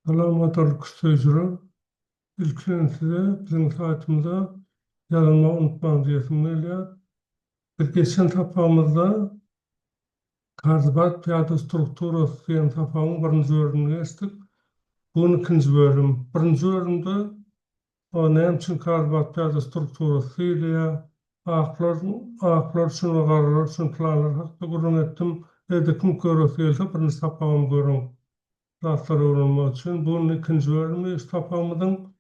Alanmatar kıstayıcılar. İlkin size bizim saytımızda yazılma unutmam diyesimlerle bir geçen tapağımızda karzibat piyada strukturası diyen tapağın birinci bölümünü geçtik. Bunun ikinci bölüm. Birinci bölümde o ne için karzibat piyada strukturası ile aklar için ve kararlar için planlar hakkında gurur ettim. Edekim körüsü gelse birinci tapağımı görün. Rastları öğrenmek için. Bunun ikinci bölümü tapağımızın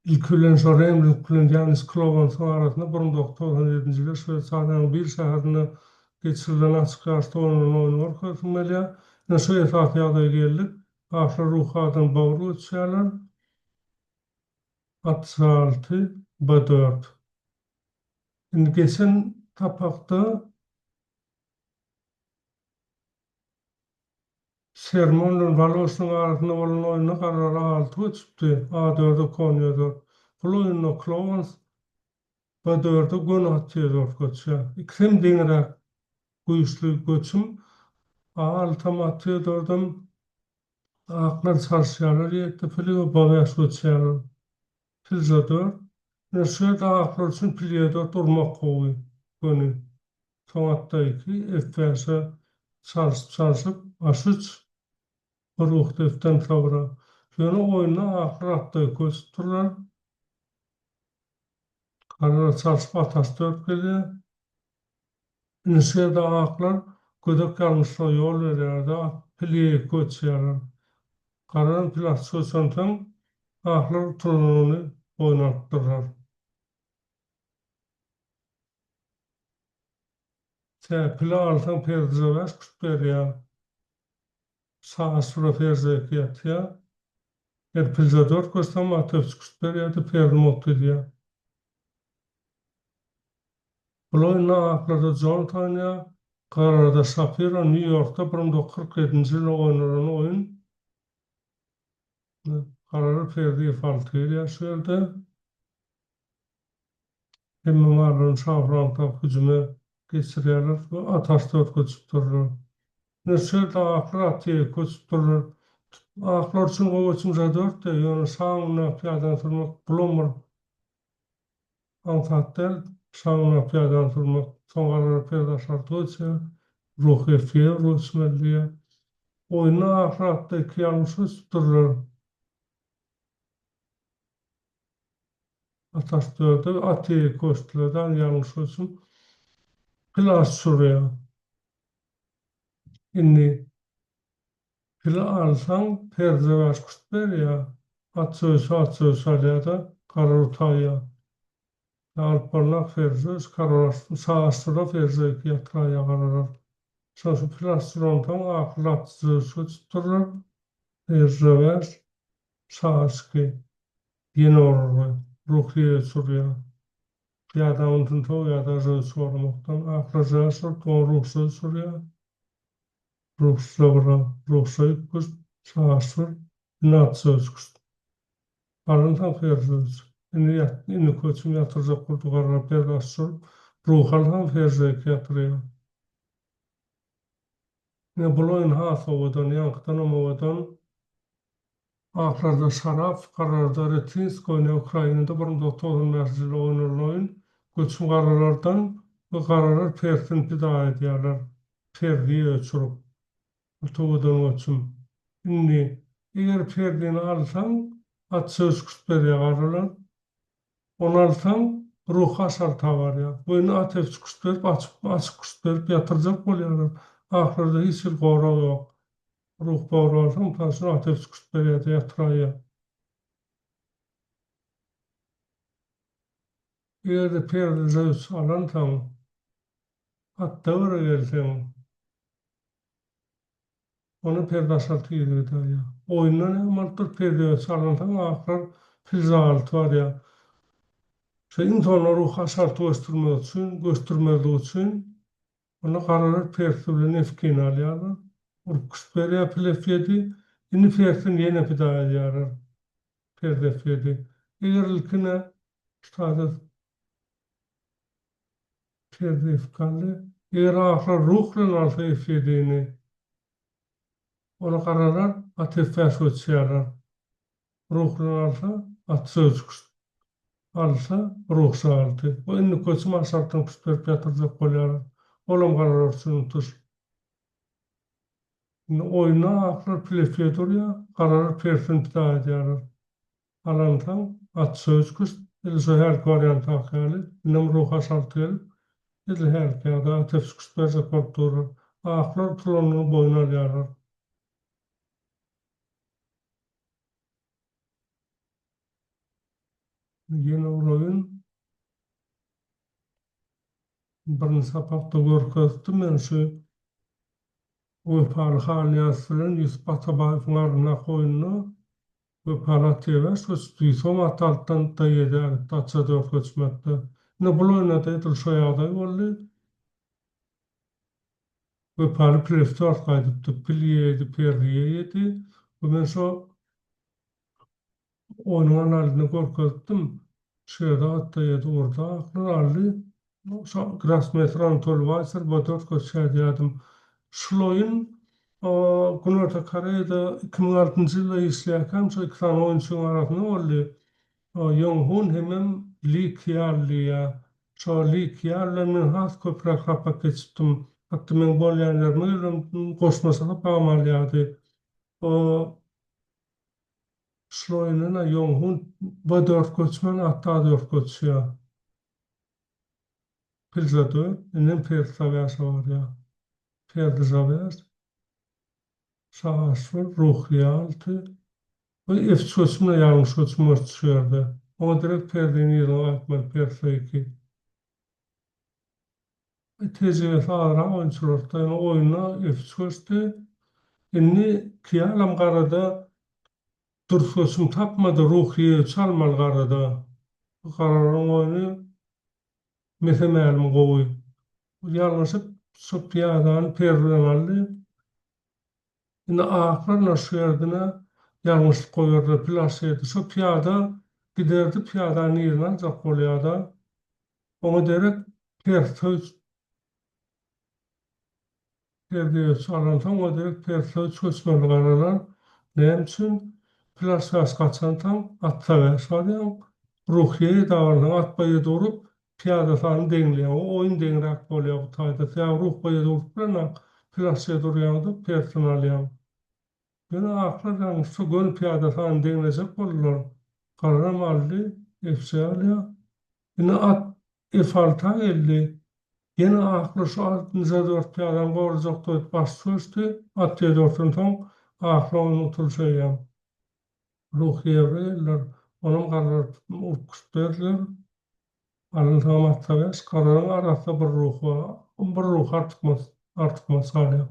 İlkülen sorayım, ilkülen Janis Klovan arasında 1997-yilda Şveýçarýanyň bir şäherinde geçirilen açyk ýarşda oynanan oyun orkasynda şu esas ýagdaýa geldik. Ahir ruhadan bawry geçýärler. 66 B4. Indi geçen tapakda Sermonla Valoşyň arasynda bolan oyuna garara alty geçipdi. A4'de Konýada. Bu oyunda Klovan B4'de gol atýar geçýär. İkisem deňirek güýçlü göçüm altamatydordan aklar sarşýarlar ýetdi pili we bagas göçýärler. Pilzador näşe aklar üçin pilýede durmak gowy. Göni toňatdaky FPS çalyp aşyç ruh deften sonra. Şonu oýuna aklatdy göçdüler. Karar çalyp atasdyr geldi. Näşe aklar gödek kalmışsa ýol berýärdi. Pilýe göçýärler. Karan plastik santan ahlar turnuny oynatdylar. Pila altan perdizewes kutberýär. Sağa sura perzek ýatýar. Pilzador köstem atywç kutberýärdi perdim okdýar. Buloyna ahlarda John Tanya Karada Shapiro New York'ta 1947-nji ýyly oynanan oyun. Karara perdi faltyr ýaşyrdy. Hemmemarlyň şawranta hüjüme geçirýärler we atasda köçüp durýar. Näçe ahlar atýar köçüp durýar. Ahlar üçin gowy zadörtde, ýöne saňyna piýadan turmak bulamar. Anfatdan saňyna piýadan turmak, soňra piýada şartlyça, ruhy fiýer, ruhsmeliýe. Oyuna ahlatda iki ýalňyş durýar. Atasda atýar köçtülerden ýalňyş üçin plas surýar. Indi pila alsan perdewaş kutberýär. Atçy salýada karar utaýar. Alparlak ferzöz kararasyn saastıra ferzöki ýatraýa gararar. Şoňa plastrondan aklatzy tutdurar. Ferzöwes saaski ýenorly ruhy surýar. Ýa-da ondan ýa-da sormakdan aklazyş ruhsy surýar. Ruhsy kus saasty natsöz kus. Arıntan ferzöz. Indi köçüm ýatyrjak boldugarlar perdaşyr, ruhalhan ferzek ýatyrýar. Buloyun hasowadan, ýankydan omawadan ahlarda Saraf, kararda Retinskoy, Ukrainada 1990-njy ýyly oynanan oyun, köçüm gararlardan bu gararlar pertin pida edýärler. Perdi öçürüp, towadan öçüm. Indi, eger perdini alsaň, atçyş kutberýär gararlar. Onu alsan ruh asar var ya. Boynu ateş kuşturup açık kuşturup yatıracak bolýarlar. Ahırda hiç bir gora yok. Ruh bağır alsan taşın ateş kuşturup yatıraya. Eğer de perde zevç alan tam hatta öyle gelsen onu perde asaltı yedi ya. Oyundan hemen perde alan tam ahır pilza altı var ya. İnsanlar ruh asar göstermek için ona karalar persübülen efkin alýarlar. Urkusperya plefyedi, ini persin yene pida alýarlar. Perdefyedi. Eger ilkine ştada perdefkanly, eger ahlar ruhlan alsa efyedini, Onu qaralar, at tefes geçýärler. Ruhlan alsa, at söz alsa, ruh sağaltı. O indi köçüm aşartdan küsperip yatıracak bolýar. Olam qaralar sünütür. Oyuna aklar plefe durýar, qaralar perfin pida edýärler. Alantan at söz küs, el şu her variant akali, inem ruh aşartı el, el her kağıda tefs küsperip bolýar. Aklar tulanyny boyuna alýarlar. Yine oyun birini sapakda görkezdim men şu Öpal Halyas bilen Yusuf Atabayewiň ardyna koyunny Öpal Atýewer söýsüm ataltdan da ýeder, taça dört göçmekde. Ne bul oýnady edil şo ýagdaý boldy. Öpal preftor gaýdypdy, pilýedi, perýedi. Men şo oyunun aldyny görkezdim. Şeýle atda ýedi orda, aklar aldy. Şo Grasmetran Tolweiser botor köçädýädim. Şuloyun Günörte Koreýada 2006-njy ýylda işleýärkäm şo iki tane oýunçyň arasyna boldy. Yonghun hemem Lee Kyalya. Şo Lee Kyalya men has köprek rapak geçipdim. Hatda men bolýanlarmy goşmasa da pamalýady. O Şuloyunna Yonghun bu dört göçmen hatta dört göçýär. Pilzady, inem Persawýaş bolýar. Perdizawýaş. Şaşyr, ruhiyalty. Bu efçosuna yanlış ölçüm düşüyordu. Ona direkt perdeni yerine atmalı perfeki. Tecrübesi ağıra oyuncularda yani oyuna efçostu. Inni kiyalam qarada durfosum tapmadı ruhiye çalmal qarada. Bu qararın oyunu mesemelim qoğuy. Yalnızıp su piyadan perden aldı. Indi ahlarla şu yerdine yanlışlık koyardı, plasiyeti. Şu piyada giderdi, piyadanın yerine ancak bolýada. Onu derek persöz perdiye çalantan, o derek persöz çöçmeli qaralar. Näme üçin? Plasiyas kaçantan atsa versalyan, ruhiye davardan at baýa durup, piyada sany deňleýär. O oyun deňrek bolýar bu taýda. Ya ruh baýa durup bilen plasiýa durýardy, personalýar. Ýöne aklar şu gön piyada sany deňlejek bolurlar. Qararam aldy, efsalya. Ýene at efalta geldi. Ýene aklar şu altynja dört piyadan gowrujak diýip baş söýşdi. At dörtün soň aklar onu utulşaýar. Ruh ýerler, onuň qaralar ukuşberler. Alyntam atsaýas, qararyň arasynda bir ruh bar. Bir ruh artykmas salýar.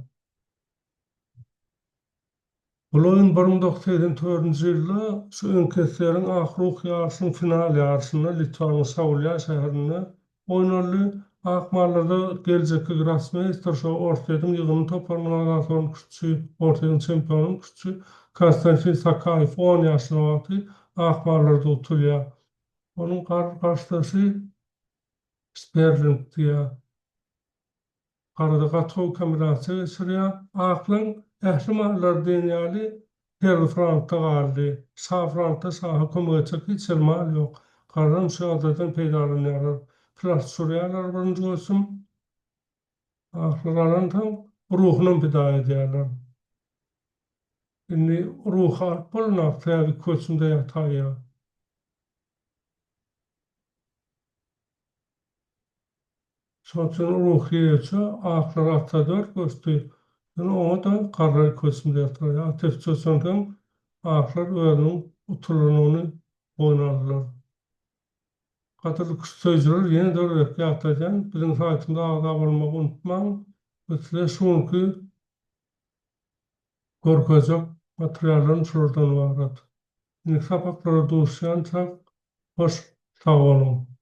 Bu oyun 1984-nji ýylda şu öňkeslerin ahruh ýaşynyň final ýaşyna Litwanyň Saulya şäherinde oýnanly. Akmallarda geljekki Grossmeister şo ortadan ýygyny toparlanan soň küçü, ortadan çempionyň küçü Konstantin Sakayev 10 ýaşyna boldy. Akmallarda utulýar. Onuň garşdasy Sperling diýär. Qarada gato kamerasy geçirýär. Aklyň ählimallar dünýäli her frontda galdy. Sağ frontda saha kömekçi geçirmal ýok. Qaram şu adadan peýdalanýar. Plas surýarlar birinji göçüm. Ahlaran tam ruhunyň pida edýärler. Indi ruha bolnak täbi köçünde ýataýar. Soçun ruhiyeçi ahlar atador göstü. Yani o da qarrar köçünde ýatar. Tefçosundan ahlar özüniň utulunyny oýnarlar. Gatyryk sözler ýene dörrek ýatajan. Biziň saýtymyzda agza bolmagy unutmaň. Ötle şonky gorkazak materiallarym şuradan barat. Indi sapaklara duşýan çak hoş sag bolun.